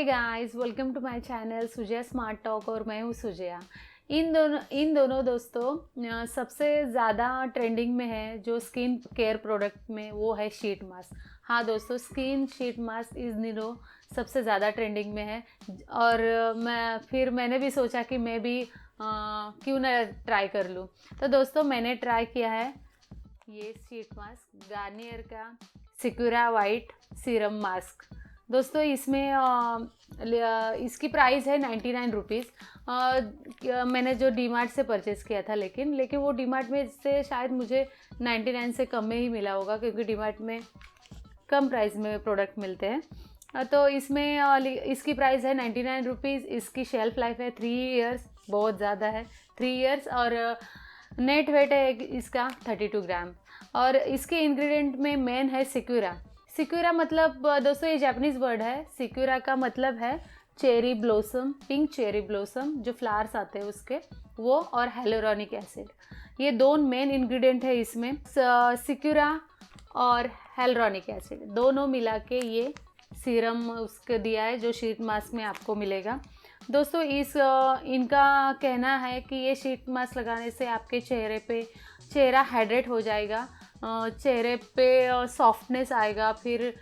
Hey guys, welcome to my channel Sujaya smart talk और मैं हूँ सुजया। इन दोनों दोस्तों सबसे ज़्यादा ट्रेंडिंग में है जो स्किन केयर प्रोडक्ट में, वो है शीट मास्क। हाँ दोस्तों, स्किन शीट मास्क इस दिनों सबसे ज़्यादा ट्रेंडिंग में है। और मैंने भी सोचा कि मैं भी क्यों ना ट्राई कर लूँ। तो दोस्तों मैंने ट्राई किया है ये शीट मास्क, गार्नियर का सिक्यूरा वाइट सीरम मास्क। दोस्तों इसमें इसकी प्राइस है 99 रुपीज़। मैंने जो डीमार्ट से परचेज़ किया था, लेकिन वो डीमार्ट में से शायद मुझे 99 से कम में ही मिला होगा, क्योंकि डीमार्ट में कम प्राइस में प्रोडक्ट मिलते हैं। तो इसमें इसकी प्राइस है 99 रुपीज़। इसकी शेल्फ़ लाइफ है 3 इयर्स, बहुत ज़्यादा है 3 इयर्स। और नेट वेट है इसका 32 ग्राम। और इसके इंग्रेडिएंट में मेन है सिक्यूरा। सिक्यूरा मतलब दोस्तों ये जापानीज़ वर्ड है। सिक्यूरा का मतलब है cherry blossom, pink cherry blossom जो फ्लावर्स आते हैं उसके, वो, और हेलोरोनिक एसिड। ये दो मेन इंग्रेडिएंट है इसमें। सिक्यूरा और हेलोरोनिक एसिड दोनों मिला के ये सीरम उसके दिया है, जो शीट मास्क में आपको मिलेगा। दोस्तों इनका कहना है कि ये शीट मास्क लगाने से आपके चेहरा हाइड्रेट हो जाएगा, चेहरे पे सॉफ्टनेस आएगा, फिर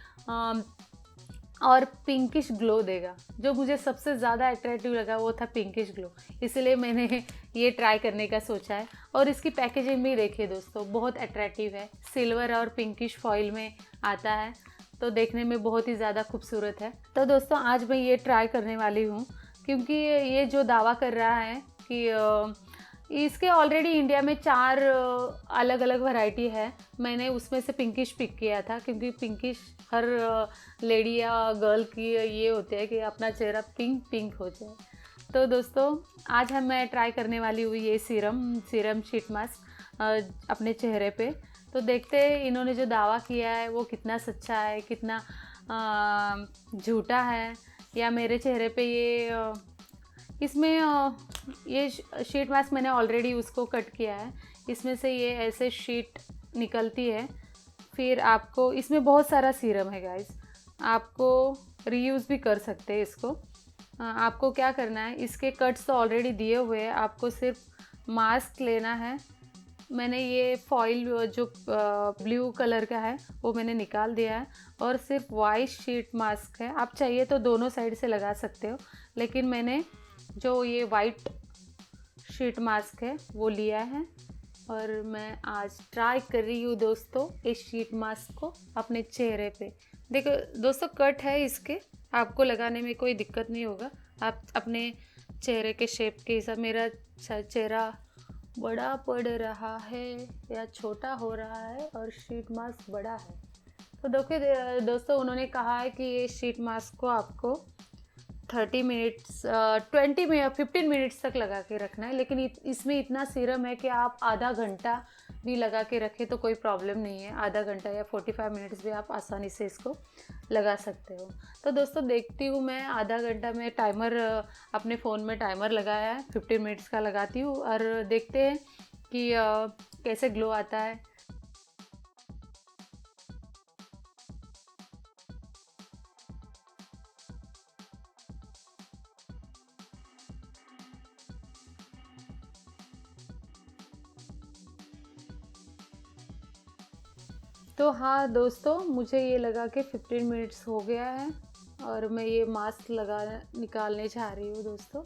और पिंकिश ग्लो देगा। जो मुझे सबसे ज़्यादा अट्रैक्टिव लगा वो था पिंकिश ग्लो, इसलिए मैंने ये ट्राई करने का सोचा है। और इसकी पैकेजिंग भी देखिए दोस्तों, बहुत अट्रैक्टिव है। सिल्वर और पिंकिश फॉइल में आता है, तो देखने में बहुत ही ज़्यादा खूबसूरत है। तो दोस्तों आज मैं ये ट्राई करने वाली हूँ, क्योंकि ये जो दावा कर रहा है कि इसके ऑलरेडी इंडिया में 4 अलग अलग वैरायटी है। मैंने उसमें से पिंकिश पिक किया था, क्योंकि पिंकिश हर लेडी या गर्ल की ये होती है कि अपना चेहरा पिंक हो जाए। तो दोस्तों आज मैं ट्राई करने वाली हूँ ये सीरम शीट मास्क अपने चेहरे पे। तो देखते हैं इन्होंने जो दावा किया है वो कितना सच्चा है, कितना झूठा है, या मेरे चेहरे पे इसमें ये शीट मास्क मैंने ऑलरेडी उसको कट किया है। इसमें से ये ऐसे शीट निकलती है। फिर आपको इसमें बहुत सारा सीरम है गाइस, आपको रीयूज़ भी कर सकते हैं इसको। आपको क्या करना है, इसके कट्स तो ऑलरेडी दिए हुए हैं, आपको सिर्फ मास्क लेना है। मैंने ये फॉइल जो ब्लू कलर का है वो मैंने निकाल दिया है, और सिर्फ वाइट शीट मास्क है। आप चाहिए तो दोनों साइड से लगा सकते हो, लेकिन मैंने जो ये वाइट शीट मास्क है वो लिया है। और मैं आज ट्राई कर रही हूँ दोस्तों इस शीट मास्क को अपने चेहरे पे। देखो दोस्तों, कट है इसके, आपको लगाने में कोई दिक्कत नहीं होगा। आप अपने चेहरे के शेप के हिसाब, मेरा चेहरा बड़ा पड़ रहा है या छोटा हो रहा है, और शीट मास्क बड़ा है। तो देखिए दोस्तों, उन्होंने कहा है कि ये शीट मास्क को आपको 30 मिनट्स 15 मिनट्स तक लगा के रखना है। लेकिन इसमें इतना सीरम है कि आप आधा घंटा भी लगा के रखें तो कोई प्रॉब्लम नहीं है। आधा घंटा या 45 मिनट्स भी आप आसानी से इसको लगा सकते हो। तो दोस्तों देखती हूँ मैं, आधा घंटा में टाइमर अपने फ़ोन में टाइमर लगाया है, 15 मिनट्स का लगाती हूँ, और देखते हैं कि कैसे ग्लो आता है। तो हाँ दोस्तों, मुझे ये लगा कि 15 मिनट्स हो गया है, और मैं ये मास्क निकालने जा रही हूँ। दोस्तों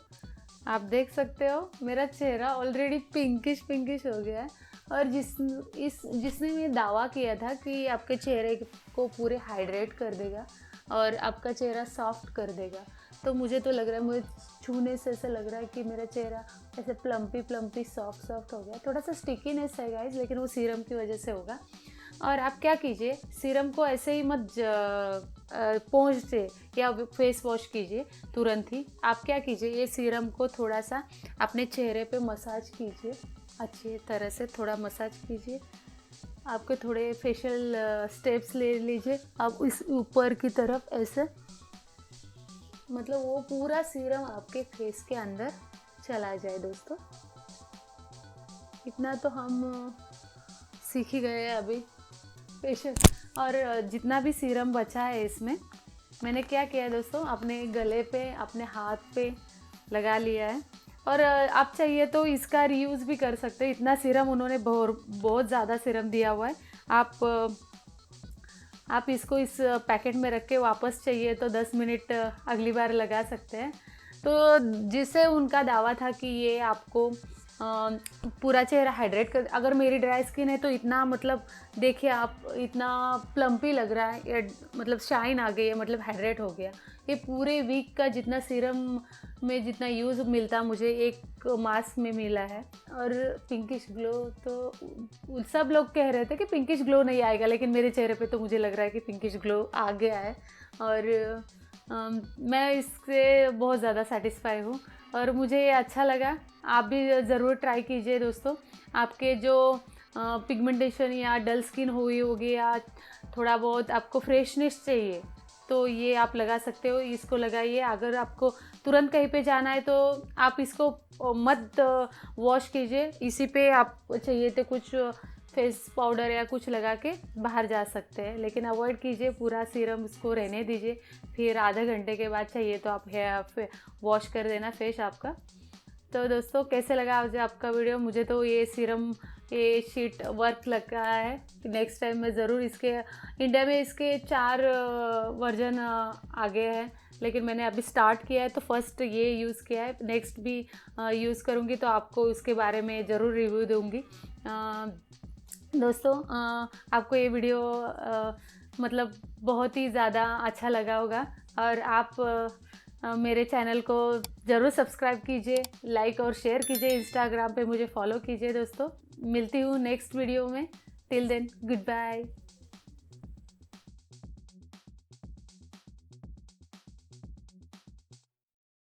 आप देख सकते हो मेरा चेहरा ऑलरेडी पिंकिश हो गया है। और जिसने ये दावा किया था कि आपके चेहरे को पूरे हाइड्रेट कर देगा और आपका चेहरा सॉफ्ट कर देगा, तो मुझे तो लग रहा है, मुझे छूने से ऐसा लग रहा है कि मेरा चेहरा ऐसे प्लम्पी सॉफ्ट हो गया। थोड़ा सा स्टिकीनेस है गाइस, लेकिन वो सीरम की वजह से होगा। और आप क्या कीजिए, सीरम को ऐसे ही मत पोंछ से या फेस वॉश कीजिए तुरंत ही। आप क्या कीजिए, ये सीरम को थोड़ा सा अपने चेहरे पे मसाज कीजिए, अच्छी तरह से थोड़ा मसाज कीजिए। आपके थोड़े फेशियल स्टेप्स ले लीजिए आप इस ऊपर की तरफ ऐसे, मतलब वो पूरा सीरम आपके फेस के अंदर चला जाए। दोस्तों इतना तो हम सीख ही गए हैं अभी फेशियल। और जितना भी सीरम बचा है इसमें, मैंने क्या किया है दोस्तों, अपने गले पे, अपने हाथ पे लगा लिया है। और आप चाहिए तो इसका रीयूज़ भी कर सकते हैं। इतना सीरम उन्होंने बहुत ज़्यादा सीरम दिया हुआ है। आप इसको इस पैकेट में रख के वापस चाहिए तो 10 मिनट अगली बार लगा सकते हैं। तो जिससे उनका दावा था कि ये आपको पूरा चेहरा हाइड्रेट कर, अगर मेरी ड्राई स्किन है तो इतना मतलब देखिए आप, इतना प्लम्पी लग रहा है, ये मतलब शाइन आ गई है, मतलब हाइड्रेट हो गया। ये पूरे वीक का जितना सीरम में जितना यूज़ मिलता मुझे एक मास्क में मिला है। और पिंकिश ग्लो तो सब लोग कह रहे थे कि पिंकिश ग्लो नहीं आएगा, लेकिन मेरे चेहरे पे तो मुझे लग रहा है कि पिंकिश ग्लो आ गया है। और मैं इससे बहुत ज़्यादा सेटिस्फाई हूँ और मुझे ये अच्छा लगा। आप भी ज़रूर ट्राई कीजिए दोस्तों। आपके जो पिगमेंटेशन या डल स्किन हुई होगी या थोड़ा बहुत आपको फ्रेशनेस चाहिए तो ये आप लगा सकते हो। इसको लगाइए। अगर आपको तुरंत कहीं पे जाना है तो आप इसको मत वॉश कीजिए, इसी पे आप चाहिए तो कुछ फेस पाउडर या कुछ लगा के बाहर जा सकते हैं, लेकिन अवॉइड कीजिए पूरा सीरम, उसको रहने दीजिए। फिर आधे घंटे के बाद चाहिए तो आप हेयर वॉश कर देना फेस आपका। तो दोस्तों कैसे लगा आज आपका वीडियो? मुझे तो ये सीरम, ये शीट वर्क लगा है। नेक्स्ट टाइम मैं ज़रूर इसके, इंडिया में इसके 4 वर्जन आगे हैं, लेकिन मैंने अभी स्टार्ट किया है तो फर्स्ट ये यूज़ किया है। नेक्स्ट भी यूज़ करूँगी तो आपको उसके बारे में ज़रूर रिव्यू दूँगी। दोस्तों आपको ये वीडियो मतलब बहुत ही ज़्यादा अच्छा लगा होगा और आप मेरे चैनल को ज़रूर सब्सक्राइब कीजिए, लाइक और शेयर कीजिए, इंस्टाग्राम पे मुझे फॉलो कीजिए। दोस्तों मिलती हूँ नेक्स्ट वीडियो में। Till then good bye.